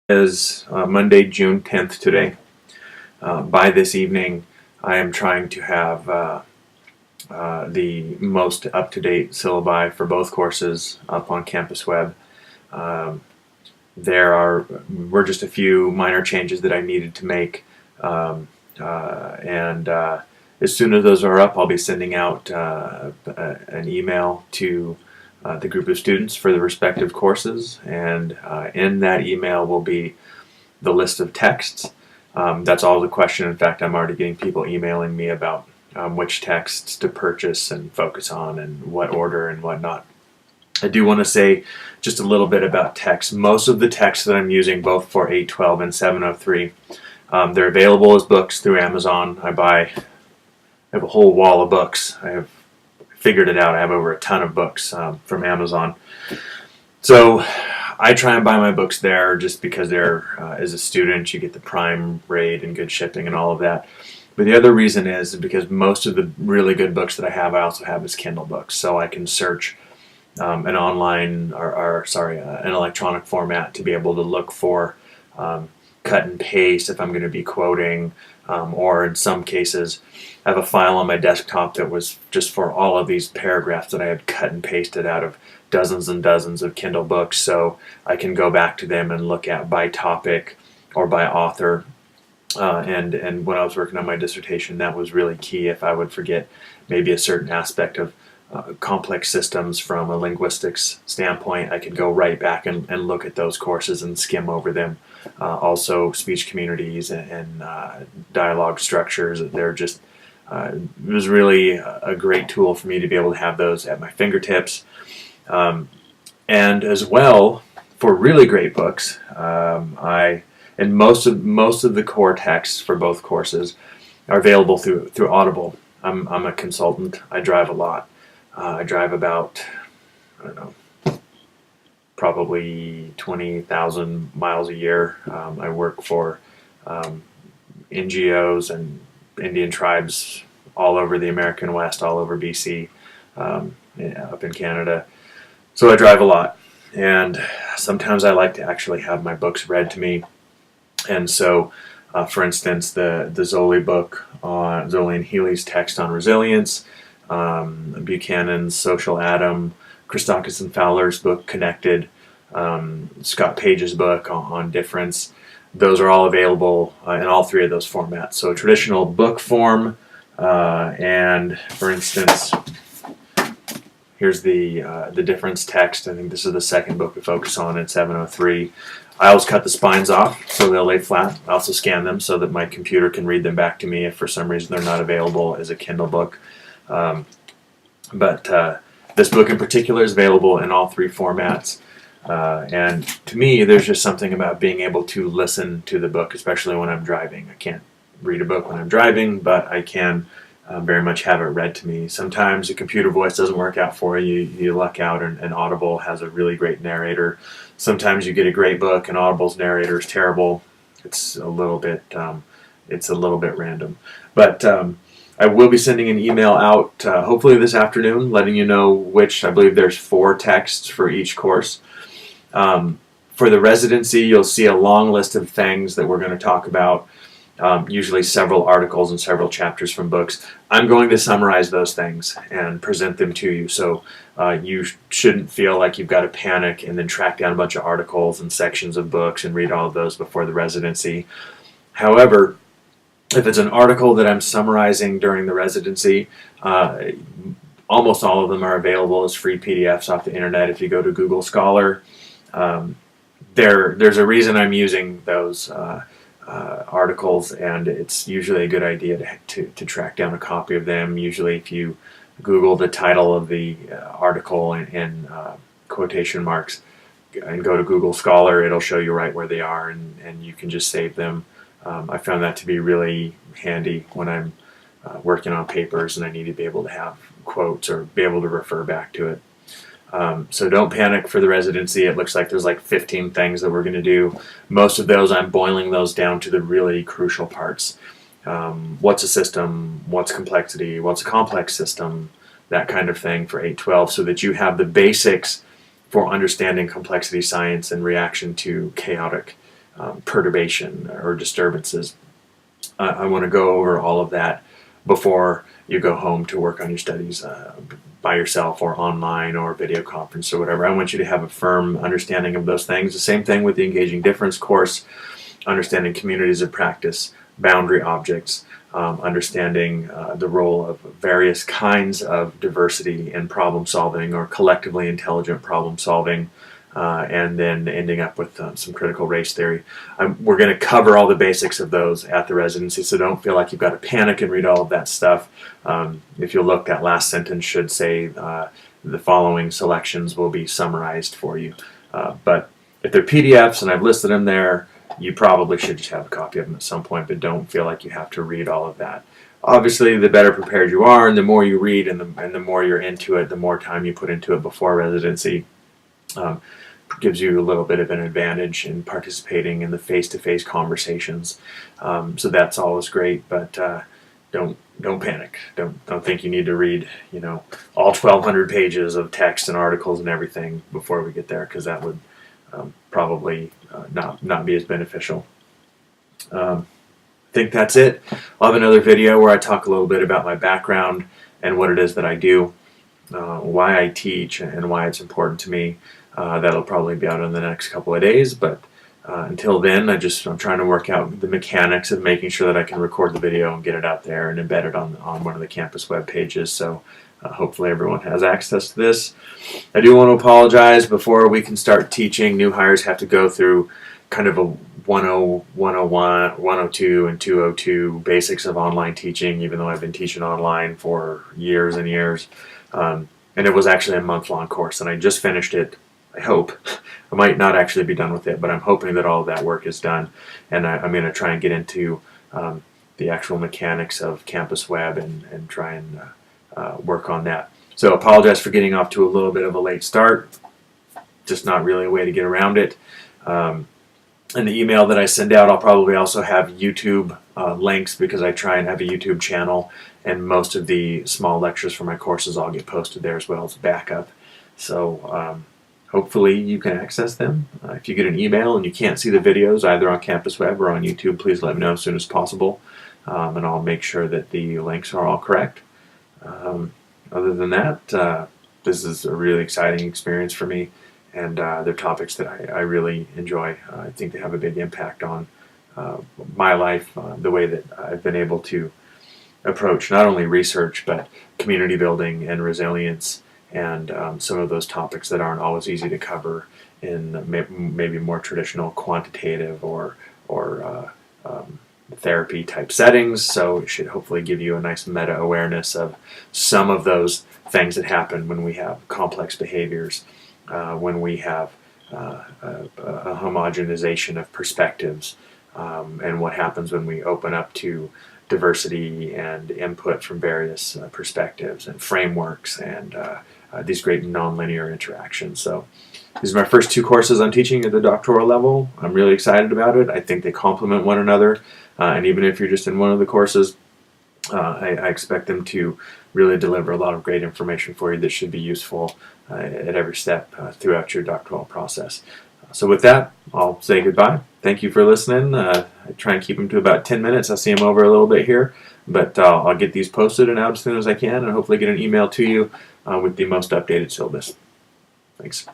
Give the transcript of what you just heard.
Is Monday, June 10th today. By this evening, I am trying to have the most up-to-date syllabi for both courses up on Campus Web. Were just a few minor changes that I needed to make, and as soon as those are up, I'll be sending out an email to the group of students for the respective courses, and in that email will be the list of texts. That's all the question. In fact, I'm already getting people emailing me about which texts to purchase and focus on and what order and whatnot. I do want to say just a little bit about text. Most of the texts that I'm using, both for 812 and 703, they're available as books through Amazon. I have a whole wall of books. I have figured it out. I have over a ton of books from Amazon. So I try and buy my books there just because as a student, you get the prime rate and good shipping and all of that. But the other reason is because most of the really good books that I also have as Kindle books. So I can search an electronic format to be able to look for cut and paste if I'm going to be quoting, or in some cases I have a file on my desktop that was just for all of these paragraphs that I had cut and pasted out of dozens and dozens of Kindle books, so I can go back to them and look at by topic or by author. And when I was working on my dissertation, that was really key. If I would forget maybe a certain aspect of complex systems from a linguistics standpoint, I could go right back and look at those courses and skim over them. Also speech communities and dialogue structures. It was really a great tool for me to be able to have those at my fingertips. And as well, for really great books, most of the core texts for both courses are available through Audible. I'm a consultant. I drive a lot. I drive about, probably 20,000 miles a year. I work for NGOs and Indian tribes all over the American West, all over BC, up in Canada. So I drive a lot, and sometimes I like to actually have my books read to me. And so, for instance, the Zoli book on Zoli and Healy's text on resilience, Buchanan's Social Atom, Christakis and Fowler's book Connected, Scott Page's book on difference. Those are all available in all three of those formats. So traditional book form, and for instance, here's the difference text. I think this is the second book we focus on in 703. I always cut the spines off so they'll lay flat. I also scan them so that my computer can read them back to me if for some reason they're not available as a Kindle book. But this book in particular is available in all three formats. And to me, there's just something about being able to listen to the book, especially when I'm driving. I can't read a book when I'm driving, but I can very much have it read to me. Sometimes a computer voice doesn't work out for you. You luck out, and Audible has a really great narrator. Sometimes you get a great book, and Audible's narrator is terrible. It's a little bit random. But I will be sending an email out hopefully this afternoon, letting you know which. I believe there's 4 texts for each course. For the residency, you'll see a long list of things that we're going to talk about, usually several articles and several chapters from books. I'm going to summarize those things and present them to you, so you shouldn't feel like you've got to panic and then track down a bunch of articles and sections of books and read all of those before the residency. However, if it's an article that I'm summarizing during the residency, almost all of them are available as free PDFs off the internet. If you go to Google Scholar, there's a reason I'm using those articles, and it's usually a good idea to track down a copy of them. Usually if you Google the title of the article in quotation marks and go to Google Scholar, it'll show you right where they are, and you can just save them. I found that to be really handy when I'm working on papers and I need to be able to have quotes or be able to refer back to it. So don't panic for the residency. It looks like there's like 15 things that we're going to do. Most of those, I'm boiling those down to the really crucial parts. What's a system? What's complexity? What's a complex system? That kind of thing for 812, so that you have the basics for understanding complexity science and reaction to chaotic perturbation or disturbances. I want to go over all of that before you go home to work on your studies by yourself or online or video conference or whatever. I want you to have a firm understanding of those things. The same thing with the Engaging Difference course, understanding communities of practice, boundary objects, understanding the role of various kinds of diversity in problem solving or collectively intelligent problem solving, and then ending up with some critical race theory. We're going to cover all the basics of those at the residency, so don't feel like you've got to panic and read all of that stuff. If you look, that last sentence should say the following selections will be summarized for you. But if they're PDFs and I've listed them there, you probably should just have a copy of them at some point, but don't feel like you have to read all of that. Obviously, the better prepared you are, and the more you read and the more you're into it, the more time you put into it before residency, gives you a little bit of an advantage in participating in the face-to-face conversations. So that's always great, but don't panic. Don't think you need to read, all 1,200 pages of text and articles and everything before we get there, because that would probably not be as beneficial. I think that's it. I'll have another video where I talk a little bit about my background and what it is that I do, why I teach, and why it's important to me. That'll probably be out in the next couple of days, but until then, I'm trying to work out the mechanics of making sure that I can record the video and get it out there and embed it on one of the campus web pages. So hopefully everyone has access to this. I do want to apologize. Before we can start teaching, new hires have to go through kind of a 101, 102, and 202 basics of online teaching, even though I've been teaching online for years and years. And it was actually a month-long course, and I just finished it. I hope. I might not actually be done with it, but I'm hoping that all of that work is done, and I'm going to try and get into the actual mechanics of campus web and try and work on that. So apologize for getting off to a little bit of a late start. Just not really a way to get around it. In the email that I send out, I'll probably also have YouTube links, because I try and have a YouTube channel, and most of the small lectures for my courses all get posted there as well as backup. So hopefully you can access them. If you get an email and you can't see the videos either on Campus Web or on YouTube, please let me know as soon as possible, and I'll make sure that the links are all correct. Other than that, this is a really exciting experience for me, and they're topics that I really enjoy. I think they have a big impact on my life, the way that I've been able to approach not only research but community building and resilience, and some of those topics that aren't always easy to cover in maybe more traditional quantitative or therapy type settings. So it should hopefully give you a nice meta awareness of some of those things that happen when we have complex behaviors, when we have a homogenization of perspectives, and what happens when we open up to diversity and input from various perspectives and frameworks and these great nonlinear interactions. So these are my first two courses I'm teaching at the doctoral level. I'm really excited about it. I think they complement one another, and even if you're just in one of the courses, I expect them to really deliver a lot of great information for you that should be useful at every step throughout your doctoral process. So with that, I'll say goodbye. Thank you for listening. I try and keep them to about 10 minutes. I see them over a little bit here, but I'll get these posted and out as soon as I can, and hopefully get an email to you with the most updated syllabus. Thanks.